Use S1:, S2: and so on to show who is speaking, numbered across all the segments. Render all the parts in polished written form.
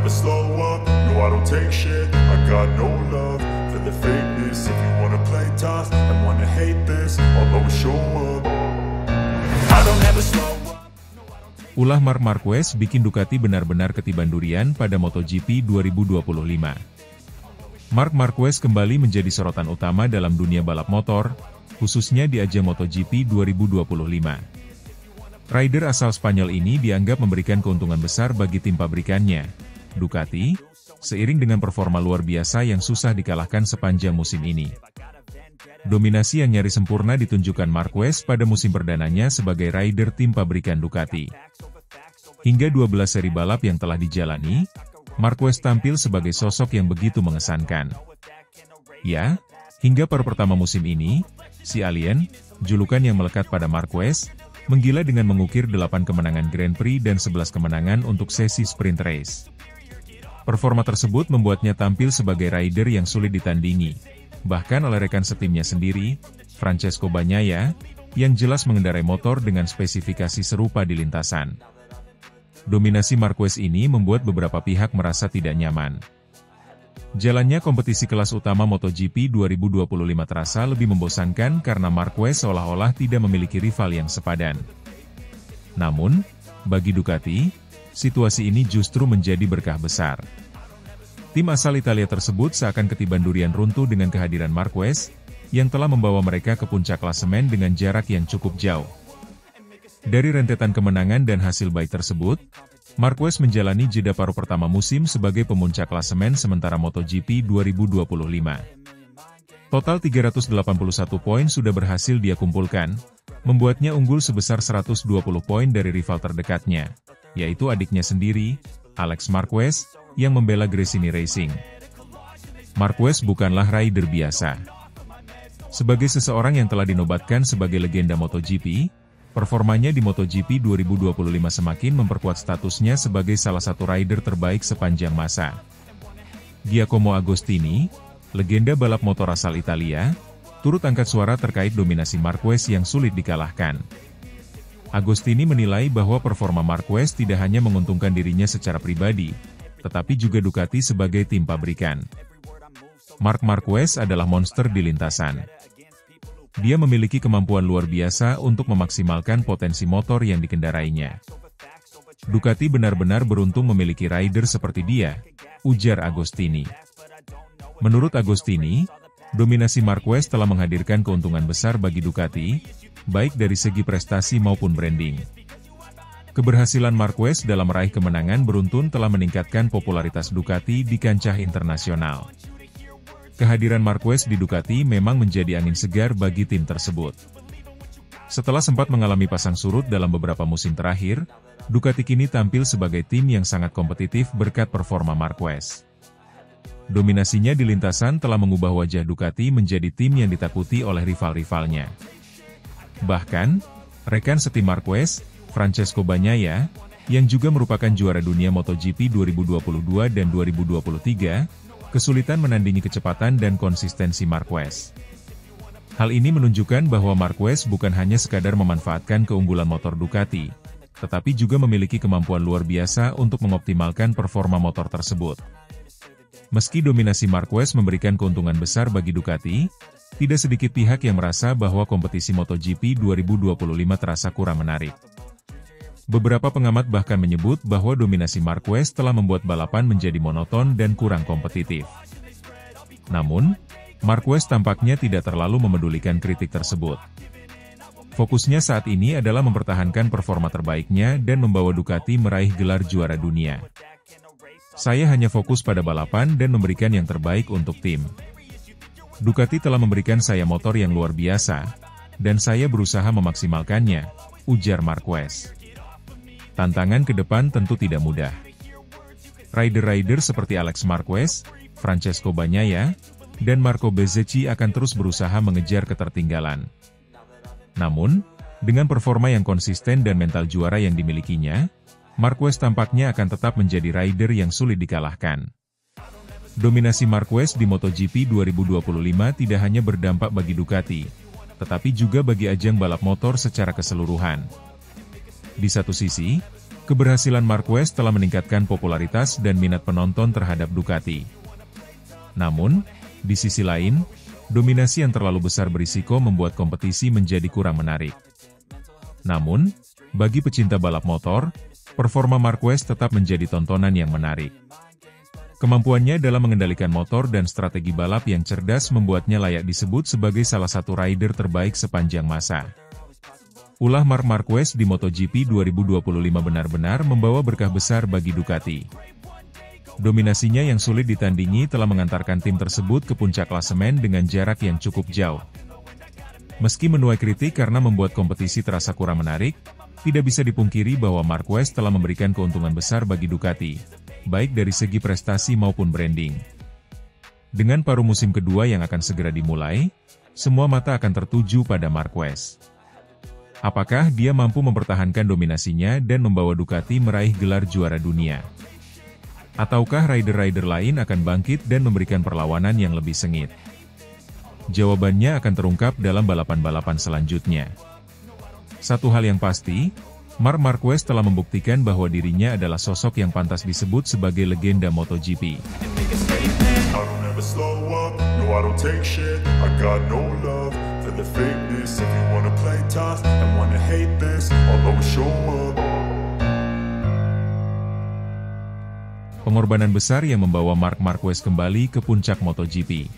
S1: never slow up, no I don't take shit. I got no love for the fakeness. If you wanna play tough and wanna hate this, I'll always show up. I don't ever slow up.
S2: Ulah Marc Marquez bikin Ducati benar-benar ketiban durian pada MotoGP 2025. Marc Marquez kembali menjadi sorotan utama dalam dunia balap motor, khususnya di ajang MotoGP 2025. Rider asal Spanyol ini dianggap memberikan keuntungan besar bagi tim pabrikannya, Ducati, seiring dengan performa luar biasa yang susah dikalahkan sepanjang musim ini. Dominasi yang nyaris sempurna ditunjukkan Marquez pada musim perdananya sebagai rider tim pabrikan Ducati. Hingga 12 seri balap yang telah dijalani, Marquez tampil sebagai sosok yang begitu mengesankan. Ya, hingga paruh pertama musim ini, si Alien, julukan yang melekat pada Marquez, menggila dengan mengukir 8 kemenangan Grand Prix dan 11 kemenangan untuk sesi sprint race. Performa tersebut membuatnya tampil sebagai rider yang sulit ditandingi, bahkan oleh rekan setimnya sendiri, Francesco Bagnaia, yang jelas mengendarai motor dengan spesifikasi serupa di lintasan. Dominasi Marquez ini membuat beberapa pihak merasa tidak nyaman. Jalannya kompetisi kelas utama MotoGP 2025 terasa lebih membosankan karena Marquez seolah-olah tidak memiliki rival yang sepadan. Namun, bagi Ducati, situasi ini justru menjadi berkah besar. Tim asal Italia tersebut seakan ketiban durian runtuh dengan kehadiran Marquez, yang telah membawa mereka ke puncak klasemen dengan jarak yang cukup jauh. Dari rentetan kemenangan dan hasil baik tersebut, Marquez menjalani jeda paruh pertama musim sebagai pemuncak klasemen sementara MotoGP 2025. Total 381 poin sudah berhasil dia kumpulkan, membuatnya unggul sebesar 120 poin dari rival terdekatnya, yaitu adiknya sendiri, Alex Marquez, yang membela Gresini Racing. Marquez bukanlah rider biasa. Sebagai seseorang yang telah dinobatkan sebagai legenda MotoGP, performanya di MotoGP 2025 semakin memperkuat statusnya sebagai salah satu rider terbaik sepanjang masa. Giacomo Agostini, legenda balap motor asal Italia, turut angkat suara terkait dominasi Marquez yang sulit dikalahkan. Agostini menilai bahwa performa Marquez tidak hanya menguntungkan dirinya secara pribadi, tetapi juga Ducati sebagai tim pabrikan. Marc Marquez adalah monster di lintasan. Dia memiliki kemampuan luar biasa untuk memaksimalkan potensi motor yang dikendarainya. Ducati benar-benar beruntung memiliki rider seperti dia, ujar Agostini. Menurut Agostini, dominasi Marquez telah menghadirkan keuntungan besar bagi Ducati, baik dari segi prestasi maupun branding. Keberhasilan Marquez dalam meraih kemenangan beruntun telah meningkatkan popularitas Ducati di kancah internasional. Kehadiran Marquez di Ducati memang menjadi angin segar bagi tim tersebut. Setelah sempat mengalami pasang surut dalam beberapa musim terakhir, Ducati kini tampil sebagai tim yang sangat kompetitif berkat performa Marquez. Dominasinya di lintasan telah mengubah wajah Ducati menjadi tim yang ditakuti oleh rival-rivalnya. Bahkan, rekan setim Marquez, Francesco Bagnaia, yang juga merupakan juara dunia MotoGP 2022 dan 2023, kesulitan menandingi kecepatan dan konsistensi Marquez. Hal ini menunjukkan bahwa Marquez bukan hanya sekadar memanfaatkan keunggulan motor Ducati, tetapi juga memiliki kemampuan luar biasa untuk mengoptimalkan performa motor tersebut. Meski dominasi Marquez memberikan keuntungan besar bagi Ducati, tidak sedikit pihak yang merasa bahwa kompetisi MotoGP 2025 terasa kurang menarik. Beberapa pengamat bahkan menyebut bahwa dominasi Marquez telah membuat balapan menjadi monoton dan kurang kompetitif. Namun, Marquez tampaknya tidak terlalu memedulikan kritik tersebut. Fokusnya saat ini adalah mempertahankan performa terbaiknya dan membawa Ducati meraih gelar juara dunia. Saya hanya fokus pada balapan dan memberikan yang terbaik untuk tim. Ducati telah memberikan saya motor yang luar biasa, dan saya berusaha memaksimalkannya, ujar Marquez. Tantangan ke depan tentu tidak mudah. Rider-rider seperti Alex Marquez, Francesco Bagnaia, dan Marco Bezzecchi akan terus berusaha mengejar ketertinggalan. Namun, dengan performa yang konsisten dan mental juara yang dimilikinya, Marquez tampaknya akan tetap menjadi rider yang sulit dikalahkan. Dominasi Marquez di MotoGP 2025 tidak hanya berdampak bagi Ducati, tetapi juga bagi ajang balap motor secara keseluruhan. Di satu sisi, Keberhasilan Marquez telah meningkatkan popularitas dan minat penonton terhadap Ducati. Namun, di sisi lain, dominasi yang terlalu besar berisiko membuat kompetisi menjadi kurang menarik. Namun, bagi pecinta balap motor, performa Marquez tetap menjadi tontonan yang menarik. Kemampuannya dalam mengendalikan motor dan strategi balap yang cerdas membuatnya layak disebut sebagai salah satu rider terbaik sepanjang masa. Ulah Marc Marquez di MotoGP 2025 benar-benar membawa berkah besar bagi Ducati. Dominasinya yang sulit ditandingi telah mengantarkan tim tersebut ke puncak klasemen dengan jarak yang cukup jauh. Meski menuai kritik karena membuat kompetisi terasa kurang menarik, tidak bisa dipungkiri bahwa Marquez telah memberikan keuntungan besar bagi Ducati, baik dari segi prestasi maupun branding. Dengan paruh musim kedua yang akan segera dimulai, semua mata akan tertuju pada Marquez. Apakah dia mampu mempertahankan dominasinya dan membawa Ducati meraih gelar juara dunia? Ataukah rider-rider lain akan bangkit dan memberikan perlawanan yang lebih sengit? Jawabannya akan terungkap dalam balapan-balapan selanjutnya. Satu hal yang pasti, Marc Marquez telah membuktikan bahwa dirinya adalah sosok yang pantas disebut sebagai legenda MotoGP. Pengorbanan besar yang membawa Marc Marquez kembali ke puncak MotoGP.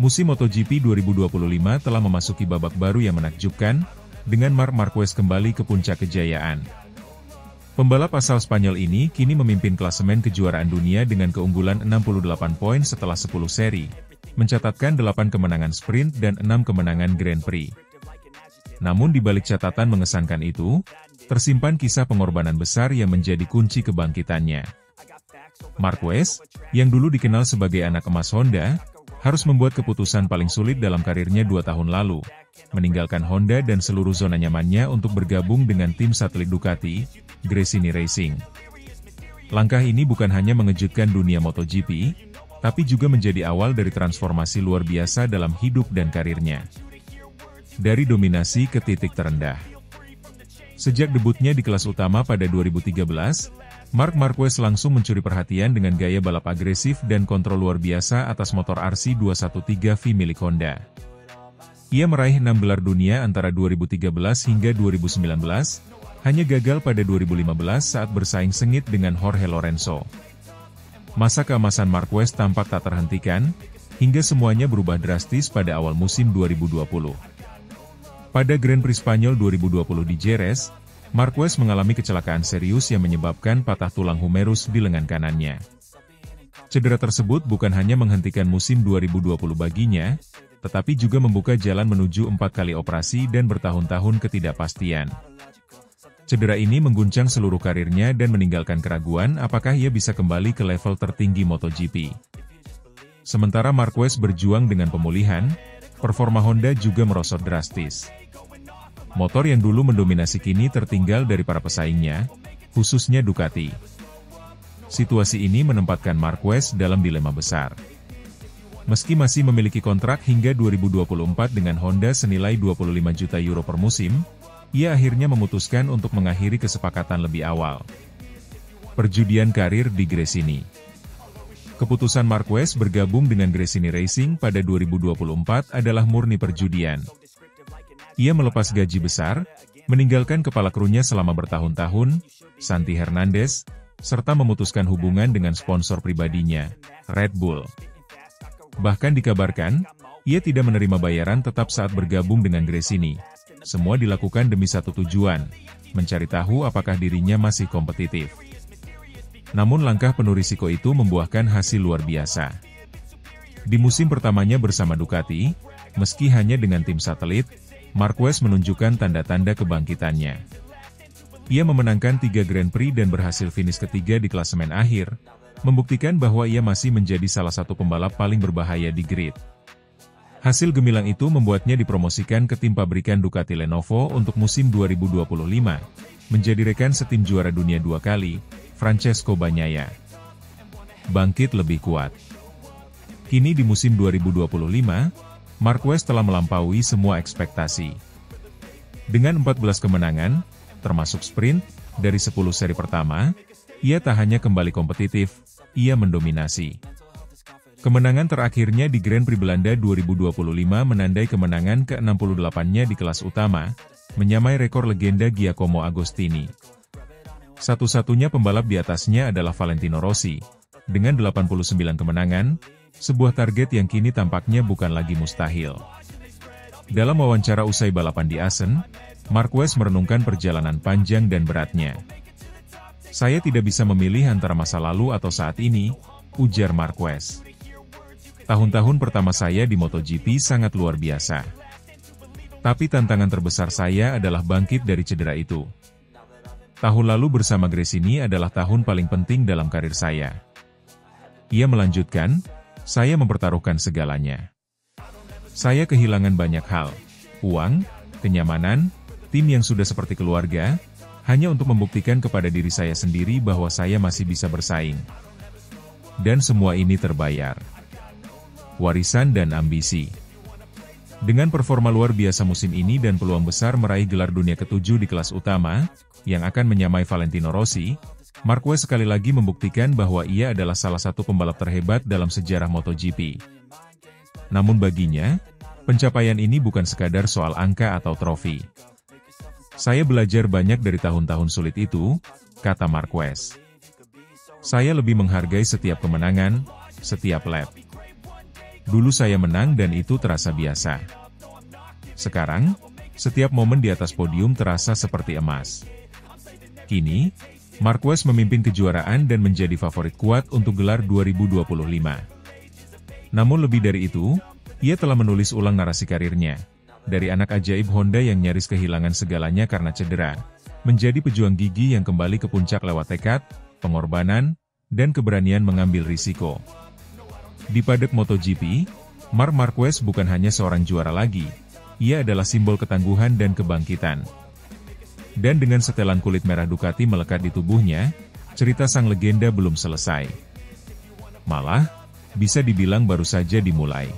S2: Musim MotoGP 2025 telah memasuki babak baru yang menakjubkan, dengan Marc Marquez kembali ke puncak kejayaan. Pembalap asal Spanyol ini kini memimpin klasemen kejuaraan dunia dengan keunggulan 68 poin setelah 10 seri, mencatatkan 8 kemenangan sprint dan 6 kemenangan Grand Prix. Namun di balik catatan mengesankan itu, tersimpan kisah pengorbanan besar yang menjadi kunci kebangkitannya. Marquez, yang dulu dikenal sebagai anak emas Honda, harus membuat keputusan paling sulit dalam karirnya 2 tahun lalu, meninggalkan Honda dan seluruh zona nyamannya untuk bergabung dengan tim satelit Ducati, Gresini Racing. Langkah ini bukan hanya mengejutkan dunia MotoGP, tapi juga menjadi awal dari transformasi luar biasa dalam hidup dan karirnya. Dari dominasi ke titik terendah. Sejak debutnya di kelas utama pada 2013, Marc Marquez langsung mencuri perhatian dengan gaya balap agresif dan kontrol luar biasa atas motor RC213V milik Honda. Ia meraih 6 gelar dunia antara 2013 hingga 2019, hanya gagal pada 2015 saat bersaing sengit dengan Jorge Lorenzo. Masa keemasan Marquez tampak tak terhentikan, hingga semuanya berubah drastis pada awal musim 2020. Pada Grand Prix Spanyol 2020 di Jerez, Marquez mengalami kecelakaan serius yang menyebabkan patah tulang humerus di lengan kanannya. Cedera tersebut bukan hanya menghentikan musim 2020 baginya, tetapi juga membuka jalan menuju 4 kali operasi dan bertahun-tahun ketidakpastian. Cedera ini mengguncang seluruh karirnya dan meninggalkan keraguan apakah ia bisa kembali ke level tertinggi MotoGP. Sementara Marquez berjuang dengan pemulihan, performa Honda juga merosot drastis. Motor yang dulu mendominasi kini tertinggal dari para pesaingnya, khususnya Ducati. Situasi ini menempatkan Marquez dalam dilema besar. Meski masih memiliki kontrak hingga 2024 dengan Honda senilai 25 juta euro per musim, ia akhirnya memutuskan untuk mengakhiri kesepakatan lebih awal. Perjudian karir di Gresini. Keputusan Marquez bergabung dengan Gresini Racing pada 2024 adalah murni perjudian. Ia melepas gaji besar, meninggalkan kepala krunya selama bertahun-tahun, Santi Hernandez, serta memutuskan hubungan dengan sponsor pribadinya, Red Bull. Bahkan dikabarkan, ia tidak menerima bayaran tetap saat bergabung dengan Gresini. Semua dilakukan demi satu tujuan, mencari tahu apakah dirinya masih kompetitif. Namun langkah penuh risiko itu membuahkan hasil luar biasa. Di musim pertamanya bersama Ducati, meski hanya dengan tim satelit, Marquez menunjukkan tanda-tanda kebangkitannya. Ia memenangkan 3 Grand Prix dan berhasil finish ketiga di klasemen akhir, membuktikan bahwa ia masih menjadi salah satu pembalap paling berbahaya di grid. Hasil gemilang itu membuatnya dipromosikan ke tim pabrikan Ducati Lenovo untuk musim 2025, menjadi rekan setim juara dunia 2 kali, Francesco Bagnaia. Bangkit lebih kuat. Kini di musim 2025, Marquez telah melampaui semua ekspektasi. Dengan 14 kemenangan, termasuk sprint, Dari 10 seri pertama, ia tak hanya kembali kompetitif, ia mendominasi. Kemenangan terakhirnya di Grand Prix Belanda 2025 menandai kemenangan ke-68-nya di kelas utama, menyamai rekor legenda Giacomo Agostini. Satu-satunya pembalap di atasnya adalah Valentino Rossi, dengan 89 kemenangan, sebuah target yang kini tampaknya bukan lagi mustahil. Dalam wawancara usai balapan di Assen, Marquez merenungkan perjalanan panjang dan beratnya. "Saya tidak bisa memilih antara masa lalu atau saat ini," ujar Marquez. "Tahun-tahun pertama saya di MotoGP sangat luar biasa. Tapi tantangan terbesar saya adalah bangkit dari cedera itu. Tahun lalu bersama Gresini adalah tahun paling penting dalam karir saya." Ia melanjutkan, "Saya mempertaruhkan segalanya. Saya kehilangan banyak hal, uang, kenyamanan, tim yang sudah seperti keluarga, hanya untuk membuktikan kepada diri saya sendiri bahwa saya masih bisa bersaing. Dan semua ini terbayar. Warisan dan ambisi." Dengan performa luar biasa musim ini dan peluang besar meraih gelar dunia ke-7 di kelas utama, yang akan menyamai Valentino Rossi, Marquez sekali lagi membuktikan bahwa ia adalah salah satu pembalap terhebat dalam sejarah MotoGP. Namun baginya, pencapaian ini bukan sekadar soal angka atau trofi. "Saya belajar banyak dari tahun-tahun sulit itu," kata Marquez. "Saya lebih menghargai setiap kemenangan, setiap lap. Dulu saya menang dan itu terasa biasa. Sekarang, setiap momen di atas podium terasa seperti emas." Kini, Marquez memimpin kejuaraan dan menjadi favorit kuat untuk gelar 2025. Namun lebih dari itu, ia telah menulis ulang narasi karirnya. Dari anak ajaib Honda yang nyaris kehilangan segalanya karena cedera, menjadi pejuang gigi yang kembali ke puncak lewat tekad, pengorbanan, dan keberanian mengambil risiko. Di paddock MotoGP, Marc Marquez bukan hanya seorang juara lagi, ia adalah simbol ketangguhan dan kebangkitan. Dan dengan setelan kulit merah Ducati melekat di tubuhnya, cerita sang legenda belum selesai. Malah, bisa dibilang baru saja dimulai.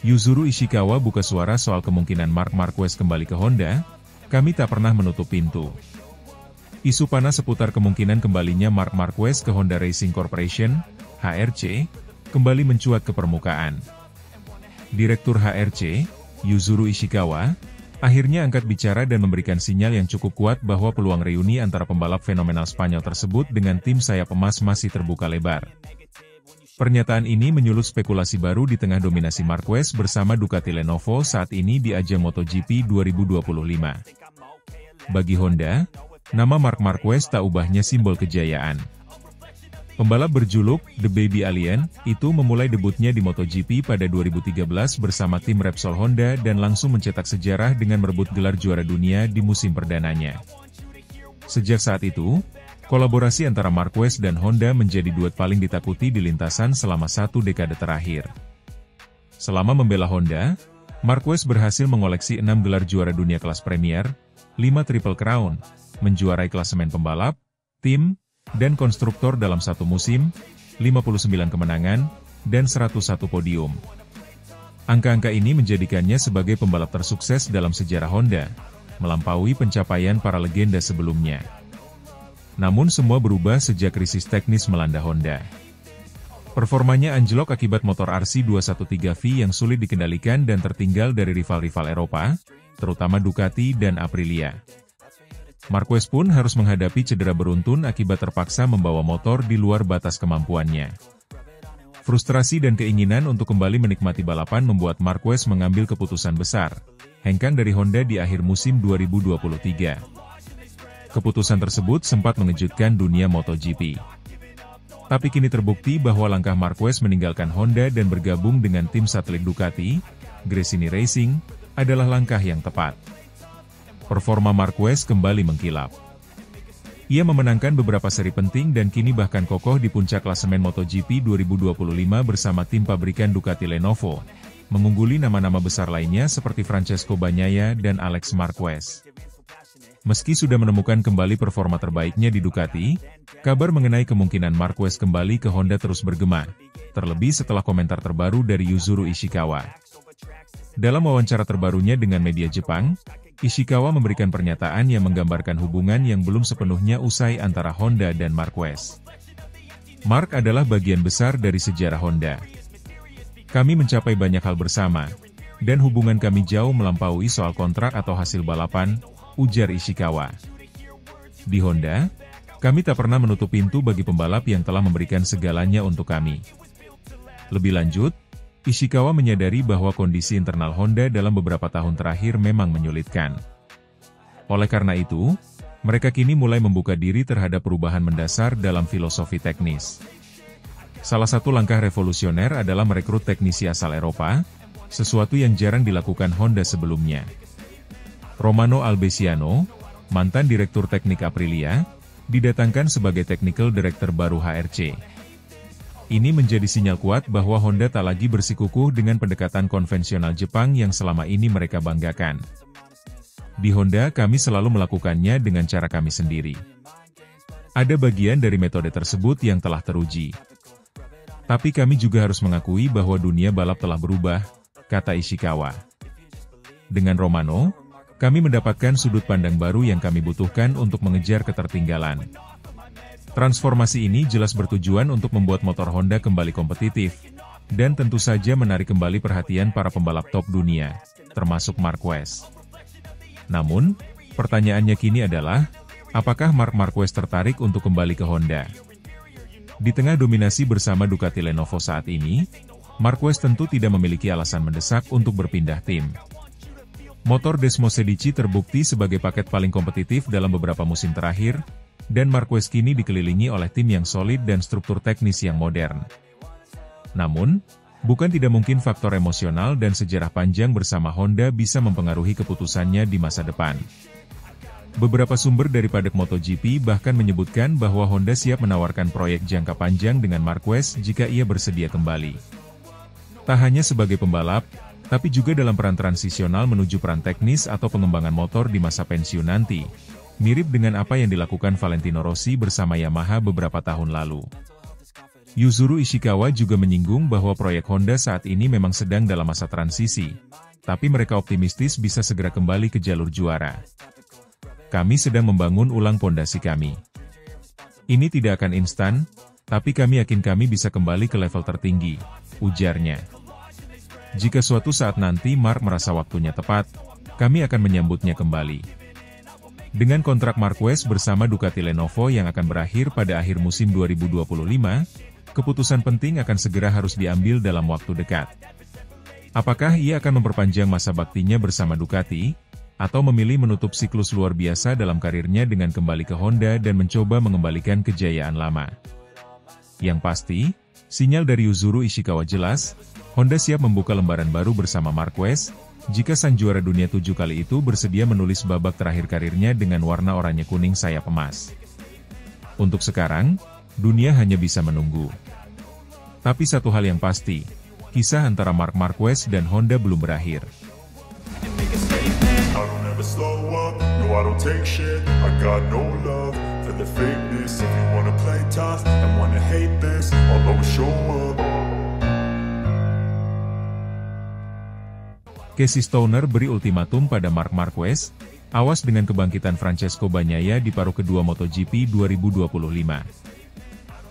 S2: Yuzuru Ishikawa buka suara soal kemungkinan Marc Marquez kembali ke Honda. "Kami tak pernah menutup pintu." Isu panas seputar kemungkinan kembalinya Marc Marquez ke Honda Racing Corporation, HRC, kembali mencuat ke permukaan. Direktur HRC, Yuzuru Ishikawa, akhirnya angkat bicara dan memberikan sinyal yang cukup kuat bahwa peluang reuni antara pembalap fenomenal Spanyol tersebut dengan tim sayap emas masih terbuka lebar. Pernyataan ini menyulut spekulasi baru di tengah dominasi Marquez bersama Ducati Lenovo saat ini di ajang MotoGP 2025. Bagi Honda, nama Marc Marquez tak ubahnya simbol kejayaan. Pembalap berjuluk The Baby Alien itu memulai debutnya di MotoGP pada 2013 bersama tim Repsol Honda dan langsung mencetak sejarah dengan merebut gelar juara dunia di musim perdananya. Sejak saat itu, kolaborasi antara Marquez dan Honda menjadi duet paling ditakuti di lintasan selama 1 dekade terakhir. Selama membela Honda, Marquez berhasil mengoleksi 6 gelar juara dunia kelas Premier, 5 Triple Crown, menjuarai klasemen pembalap, tim, dan konstruktor dalam satu musim, 59 kemenangan, dan 101 podium. Angka-angka ini menjadikannya sebagai pembalap tersukses dalam sejarah Honda, melampaui pencapaian para legenda sebelumnya. Namun semua berubah sejak krisis teknis melanda Honda. Performanya anjlok akibat motor RC213V yang sulit dikendalikan dan tertinggal dari rival-rival Eropa, terutama Ducati dan Aprilia. Marquez pun harus menghadapi cedera beruntun akibat terpaksa membawa motor di luar batas kemampuannya. Frustrasi dan keinginan untuk kembali menikmati balapan membuat Marquez mengambil keputusan besar, hengkang dari Honda di akhir musim 2023. Keputusan tersebut sempat mengejutkan dunia MotoGP. Tapi kini terbukti bahwa langkah Marquez meninggalkan Honda dan bergabung dengan tim satelit Ducati, Gresini Racing, adalah langkah yang tepat. Performa Marquez kembali mengkilap. Ia memenangkan beberapa seri penting dan kini bahkan kokoh di puncak klasemen MotoGP 2025 bersama tim pabrikan Ducati Lenovo, mengungguli nama-nama besar lainnya seperti Francesco Bagnaia dan Alex Marquez. Meski sudah menemukan kembali performa terbaiknya di Ducati, kabar mengenai kemungkinan Marquez kembali ke Honda terus bergema, terlebih setelah komentar terbaru dari Yuzuru Ishikawa. Dalam wawancara terbarunya dengan media Jepang, Ishikawa memberikan pernyataan yang menggambarkan hubungan yang belum sepenuhnya usai antara Honda dan Marquez. Mark adalah bagian besar dari sejarah Honda. Kami mencapai banyak hal bersama, dan hubungan kami jauh melampaui soal kontrak atau hasil balapan, ujar Ishikawa. Di Honda, kami tak pernah menutup pintu bagi pembalap yang telah memberikan segalanya untuk kami. Lebih lanjut, Ishikawa menyadari bahwa kondisi internal Honda dalam beberapa tahun terakhir memang menyulitkan. Oleh karena itu, mereka kini mulai membuka diri terhadap perubahan mendasar dalam filosofi teknis. Salah satu langkah revolusioner adalah merekrut teknisi asal Eropa, sesuatu yang jarang dilakukan Honda sebelumnya. Romano Albesiano, mantan Direktur Teknik Aprilia, didatangkan sebagai Technical Director baru HRC. Ini menjadi sinyal kuat bahwa Honda tak lagi bersikukuh dengan pendekatan konvensional Jepang yang selama ini mereka banggakan. Di Honda kami selalu melakukannya dengan cara kami sendiri. Ada bagian dari metode tersebut yang telah teruji. Tapi kami juga harus mengakui bahwa dunia balap telah berubah, kata Ishikawa. Dengan Romano, kami mendapatkan sudut pandang baru yang kami butuhkan untuk mengejar ketertinggalan. Transformasi ini jelas bertujuan untuk membuat motor Honda kembali kompetitif, dan tentu saja menarik kembali perhatian para pembalap top dunia, termasuk Marquez. Namun, pertanyaannya kini adalah, apakah Marc Marquez tertarik untuk kembali ke Honda? Di tengah dominasi bersama Ducati Lenovo saat ini, Marquez tentu tidak memiliki alasan mendesak untuk berpindah tim. Motor Desmosedici terbukti sebagai paket paling kompetitif dalam beberapa musim terakhir, dan Marquez kini dikelilingi oleh tim yang solid dan struktur teknis yang modern. Namun, bukan tidak mungkin faktor emosional dan sejarah panjang bersama Honda bisa mempengaruhi keputusannya di masa depan. Beberapa sumber dari paddock MotoGP bahkan menyebutkan bahwa Honda siap menawarkan proyek jangka panjang dengan Marquez jika ia bersedia kembali. Tak hanya sebagai pembalap, tapi juga dalam peran transisional menuju peran teknis atau pengembangan motor di masa pensiun nanti, mirip dengan apa yang dilakukan Valentino Rossi bersama Yamaha beberapa tahun lalu. Yuzuru Ishikawa juga menyinggung bahwa proyek Honda saat ini memang sedang dalam masa transisi, tapi mereka optimistis bisa segera kembali ke jalur juara. Kami sedang membangun ulang pondasi kami. Ini tidak akan instan, tapi kami yakin kami bisa kembali ke level tertinggi, ujarnya. Jika suatu saat nanti Marc merasa waktunya tepat, kami akan menyambutnya kembali. Dengan kontrak Marquez bersama Ducati Lenovo yang akan berakhir pada akhir musim 2025, keputusan penting akan segera harus diambil dalam waktu dekat. Apakah ia akan memperpanjang masa baktinya bersama Ducati, atau memilih menutup siklus luar biasa dalam karirnya dengan kembali ke Honda dan mencoba mengembalikan kejayaan lama? Yang pasti, sinyal dari Yuzuru Ishikawa jelas, Honda siap membuka lembaran baru bersama Marquez, jika sang juara dunia 7 kali itu bersedia menulis babak terakhir karirnya dengan warna oranye kuning sayap emas. Untuk sekarang, dunia hanya bisa menunggu. Tapi satu hal yang pasti, kisah antara Marc Marquez dan Honda belum berakhir.
S1: Slow up, no I don't take shit, I got no love for the fakeness. If you wanna play tough and wanna hate this, I'll always show up.
S2: Casey Stoner beri ultimatum pada Marc Marquez, awas dengan kebangkitan Francesco Bagnaia di paruh kedua MotoGP 2025.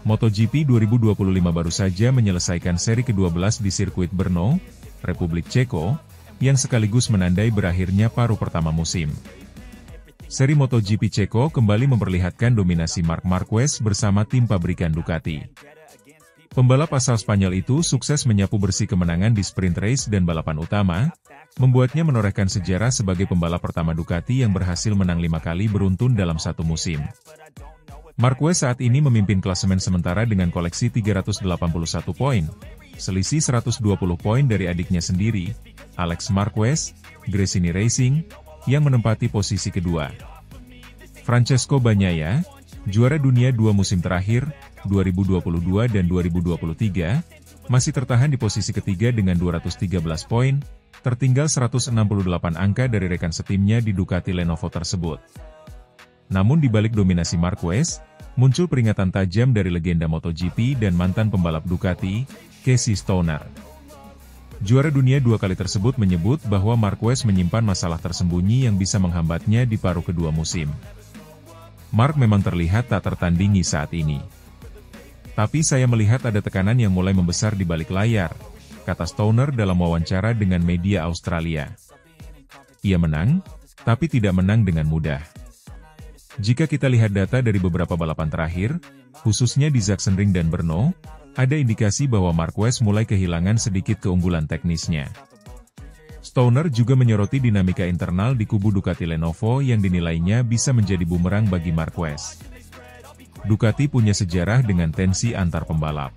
S2: MotoGP 2025 baru saja menyelesaikan seri ke-12 di sirkuit Brno, Republik Ceko, yang sekaligus menandai berakhirnya paruh pertama musim. Seri MotoGP Ceko kembali memperlihatkan dominasi Marc Marquez bersama tim pabrikan Ducati. Pembalap asal Spanyol itu sukses menyapu bersih kemenangan di sprint race dan balapan utama, membuatnya menorehkan sejarah sebagai pembalap pertama Ducati yang berhasil menang 5 kali beruntun dalam satu musim. Marquez saat ini memimpin klasemen sementara dengan koleksi 381 poin, selisih 120 poin dari adiknya sendiri, Alex Marquez, Gresini Racing, yang menempati posisi kedua. Francesco Bagnaia, juara dunia 2 musim terakhir, 2022 dan 2023, masih tertahan di posisi ketiga dengan 213 poin, tertinggal 168 angka dari rekan setimnya di Ducati Lenovo tersebut. Namun di balik dominasi Marquez, muncul peringatan tajam dari legenda MotoGP dan mantan pembalap Ducati, Casey Stoner. Juara dunia 2 kali tersebut menyebut bahwa Marquez menyimpan masalah tersembunyi yang bisa menghambatnya di paruh kedua musim. Mark memang terlihat tak tertandingi saat ini. Tapi saya melihat ada tekanan yang mulai membesar di balik layar, kata Stoner dalam wawancara dengan media Australia. Ia menang, tapi tidak menang dengan mudah. Jika kita lihat data dari beberapa balapan terakhir, khususnya di Sachsenring dan Brno, ada indikasi bahwa Marquez mulai kehilangan sedikit keunggulan teknisnya. Stoner juga menyoroti dinamika internal di kubu Ducati Lenovo yang dinilainya bisa menjadi bumerang bagi Marquez. Ducati punya sejarah dengan tensi antar pembalap.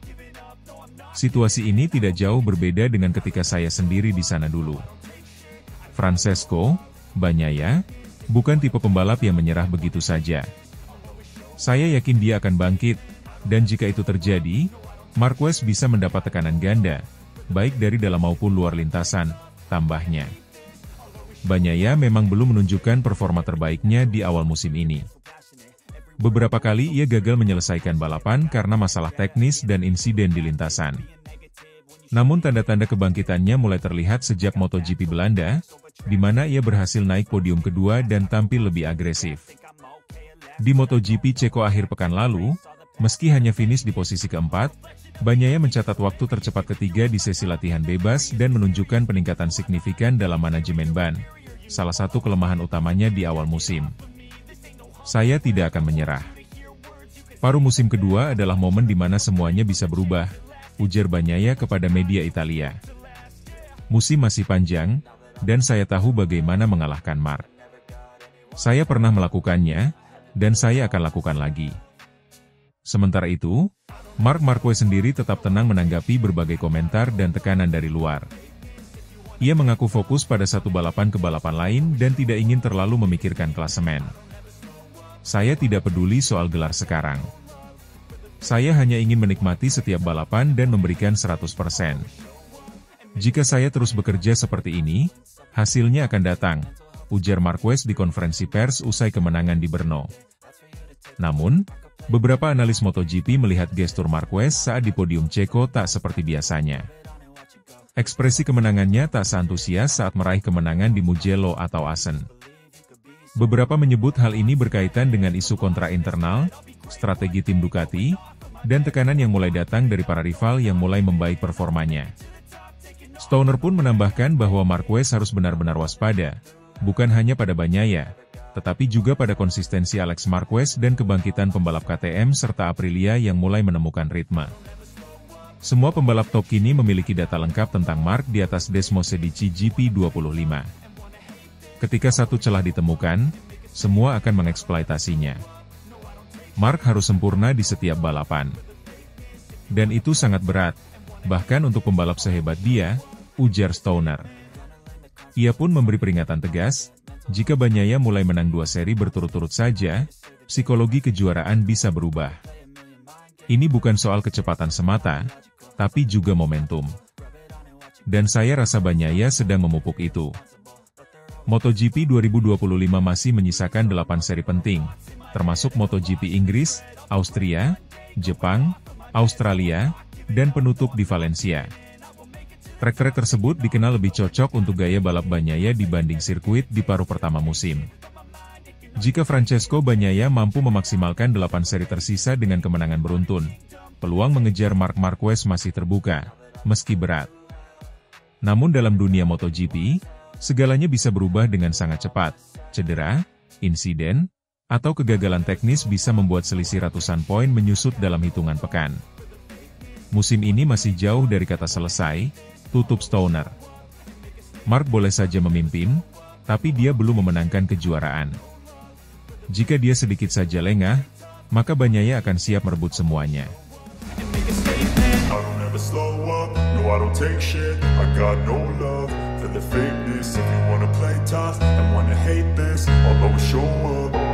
S2: Situasi ini tidak jauh berbeda dengan ketika saya sendiri di sana dulu. Francesco Bagnaia bukan tipe pembalap yang menyerah begitu saja. Saya yakin dia akan bangkit, dan jika itu terjadi, Marquez bisa mendapat tekanan ganda, baik dari dalam maupun luar lintasan, tambahnya. Bagnaia memang belum menunjukkan performa terbaiknya di awal musim ini. Beberapa kali ia gagal menyelesaikan balapan karena masalah teknis dan insiden di lintasan. Namun tanda-tanda kebangkitannya mulai terlihat sejak MotoGP Belanda, di mana ia berhasil naik podium kedua dan tampil lebih agresif. Di MotoGP Ceko akhir pekan lalu, meski hanya finish di posisi keempat, Bagnaia mencatat waktu tercepat ketiga di sesi latihan bebas dan menunjukkan peningkatan signifikan dalam manajemen ban, salah satu kelemahan utamanya di awal musim. Saya tidak akan menyerah. Paruh musim kedua adalah momen di mana semuanya bisa berubah, ujar Bagnaia kepada media Italia. Musim masih panjang, dan saya tahu bagaimana mengalahkan Mark. Saya pernah melakukannya, dan saya akan lakukan lagi. Sementara itu, Marc Marquez sendiri tetap tenang menanggapi berbagai komentar dan tekanan dari luar. Ia mengaku fokus pada satu balapan ke balapan lain dan tidak ingin terlalu memikirkan klasemen. Saya tidak peduli soal gelar sekarang. Saya hanya ingin menikmati setiap balapan dan memberikan 100%. Jika saya terus bekerja seperti ini, hasilnya akan datang, ujar Marquez di konferensi pers usai kemenangan di Brno. Namun, beberapa analis MotoGP melihat gestur Marquez saat di podium Ceko tak seperti biasanya. Ekspresi kemenangannya tak seantusias saat meraih kemenangan di Mugello atau Assen. Beberapa menyebut hal ini berkaitan dengan isu kontra internal, strategi tim Ducati, dan tekanan yang mulai datang dari para rival yang mulai membaik performanya. Stoner pun menambahkan bahwa Marquez harus benar-benar waspada, bukan hanya pada Bagnaia, tetapi juga pada konsistensi Alex Marquez dan kebangkitan pembalap KTM serta Aprilia yang mulai menemukan ritme. Semua pembalap top kini memiliki data lengkap tentang Mark di atas Desmosedici GP25. Ketika satu celah ditemukan, semua akan mengeksploitasinya. Mark harus sempurna di setiap balapan. Dan itu sangat berat, bahkan untuk pembalap sehebat dia, ujar Stoner. Ia pun memberi peringatan tegas, jika Bagnaia mulai menang 2 seri berturut-turut saja, psikologi kejuaraan bisa berubah. Ini bukan soal kecepatan semata, tapi juga momentum. Dan saya rasa Bagnaia sedang memupuk itu. MotoGP 2025 masih menyisakan 8 seri penting, termasuk MotoGP Inggris, Austria, Jepang, Australia, dan penutup di Valencia. Trek-trek tersebut dikenal lebih cocok untuk gaya balap Bagnaia dibanding sirkuit di paruh pertama musim. Jika Francesco Bagnaia mampu memaksimalkan 8 seri tersisa dengan kemenangan beruntun, peluang mengejar Marc Marquez masih terbuka, meski berat. Namun dalam dunia MotoGP, segalanya bisa berubah dengan sangat cepat. Cedera, insiden, atau kegagalan teknis bisa membuat selisih ratusan poin menyusut dalam hitungan pekan. Musim ini masih jauh dari kata selesai, tutup Stoner. Mark boleh saja memimpin, tapi dia belum memenangkan kejuaraan. Jika dia sedikit saja lengah, maka Bagnaia akan siap merebut semuanya.
S1: I don't take shit, I got no love for the fakeness. If you wanna play tough and wanna hate this, I'll always show up.